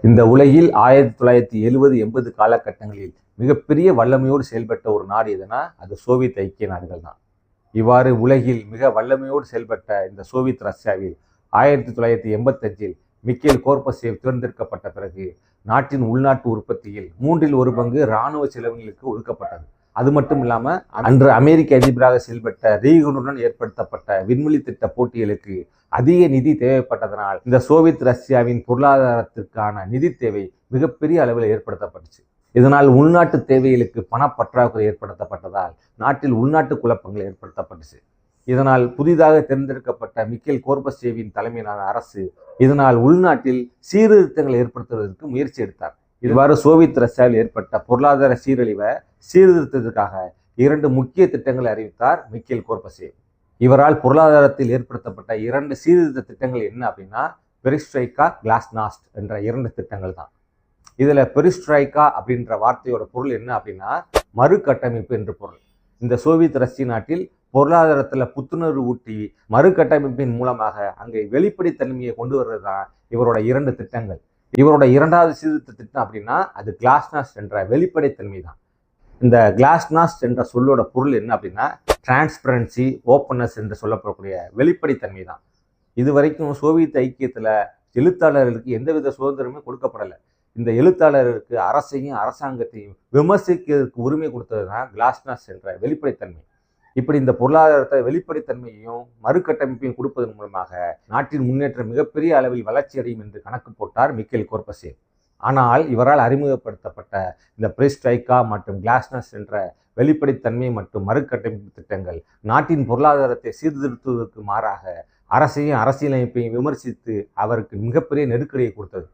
இந்த உலகில் 1970-80 காலகட்டங்களில் மிகப்பெரிய வல்லமையோடு செயல்பட்ட ஒரு நாடு எதுனா அது சோவியத் ஐக்கிய நாடுகள் தான். இவ்வாறு உலகில் மிக வல்லமையோடு செயல்பட்ட இந்த சோவியத் ரஷ்யாவில் 1985 மிக்கேல் கோர்பச்சேவ் தேர்ந்தெடுக்கப்பட்ட பிறகு நாட்டின் உள்நாட்டு உற்பத்தியில் 1/3 இராணுவ செலவுகளுக்கு ஒதுக்கப்பட்டது. அது மட்டும் இல்லாமல் அன்று அமெரிக்க அதிபராக செயல்பட்ட ரீகனுடன் ஏற்படுத்தப்பட்ட விண்வெளி திட்ட போட்டிகளுக்கு அதிக நிதி தேவைப்பட்டதனால் இந்த சோவியத் ரஷ்யாவின் பொருளாதாரத்திற்கான நிதி தேவை மிகப்பெரிய அளவில் ஏற்படுத்தப்பட்டுச்சு. இதனால் உள்நாட்டு தேவைகளுக்கு பணப்பற்றாக்குறை ஏற்படுத்தப்பட்டதால் நாட்டில் உள்நாட்டு குழப்பங்கள் ஏற்படுத்தப்பட்டுச்சு. இதனால் புதிதாக தேர்ந்தெடுக்கப்பட்ட மிக்கேல் கோர்பச்சேவின் தலைமையிலான அரசு இதனால் உள்நாட்டில் சீர்திருத்தங்கள் ஏற்படுத்துவதற்கு முயற்சி எடுத்தார். இவ்வாறு சோவியத் ரஷ்யாவில் ஏற்பட்ட பொருளாதார சீரழிவை சீர்திருத்தத்துக்காக 2 முக்கிய திட்டங்களை அறிவித்தார் மிக்கேல் கோர்பச்சேவ். இவரால் பொருளாதாரத்தில் ஏற்படுத்தப்பட்ட 2 சீர்திருத்த திட்டங்கள் என்ன அப்படின்னா பெரிஸ்ட்ரைக்கா, கிளாஸ்நாஸ்ட் என்ற 2 திட்டங்கள் தான். இதுல பெரிஸ்ட்ரைக்கா அப்படின்ற வார்த்தையோட பொருள் என்ன அப்படின்னா மறுகட்டமைப்பு என்று பொருள். இந்த சோவியத் ரஷ்ய நாட்டில் பொருளாதாரத்துல புத்துணர்வு ஊட்டி மறுகட்டமைப்பின் மூலமாக அங்கே வெளிப்படைத்தன்மையை கொண்டு வர்றது தான் இவரோட 2 திட்டங்கள். இவரோட 2வது சீர்திருத்த திட்டம் அப்படின்னா அது கிளாஸ்நாஸ்ட் என்ற வெளிப்படைத்தன்மை தான். இந்த கிளாஸ்நாஸ்ட் என்ற சொல்லோட பொருள் என்ன அப்படின்னா டிரான்ஸ்பரன்சி, ஓப்பன்னஸ் என்று சொல்லப்படக்கூடிய வெளிப்படைத்தன்மை தான். இதுவரைக்கும் சோவியத் ஐக்கியத்தில் எழுத்தாளர்களுக்கு எந்தவித சுதந்திரமும் கொடுக்கப்படலை. இந்த எழுத்தாளருக்கு அரசையும் அரசாங்கத்தையும் விமர்சிக்கிறதுக்கு உரிமை கொடுத்தது தான் கிளாஸ்நாஸ்ட் என்ற வெளிப்படைத்தன்மை. இப்படி இந்த பொருளாதாரத்தை வெளிப்படைத்தன்மையையும் மறுகட்டமைப்பையும் கொடுப்பதன் மூலமாக நாட்டின் முன்னேற்றம் மிகப்பெரிய அளவில் வளர்ச்சி அடையும் என்று கணக்கு போட்டார் மிக்கேல் கோர்பச்சேவ். ஆனால் இவரால் அறிமுகப்படுத்தப்பட்ட இந்த பெரிஸ்ட்ரைக்கா மற்றும் கிளாஸ்நாஸ்ட் என்ற வெளிப்படைத்தன்மை மற்றும் மறுகட்டமைப்பு திட்டங்கள் நாட்டின் பொருளாதாரத்தை சீர்திருத்துவதற்கு மாறாக அரசையும் அரசியலமைப்பையும் விமர்சித்து அவருக்கு மிகப்பெரிய நெருக்கடியை கொடுத்தது.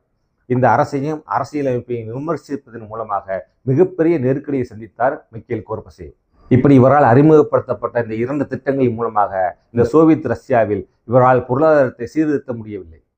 இந்த அரசையும் அரசியலமைப்பையும் விமர்சிப்பதன் மூலமாக மிகப்பெரிய நெருக்கடியை சந்தித்தார் மிக்கேல் கோர்பச்சேவ். இப்படி இவரால் அறிமுகப்படுத்தப்பட்ட இந்த 2 திட்டங்களின் மூலமாக இந்த சோவியத் ரஷ்யாவில் இவரால் பொருளாதாரத்தை சீர்திருத்த முடியவில்லை.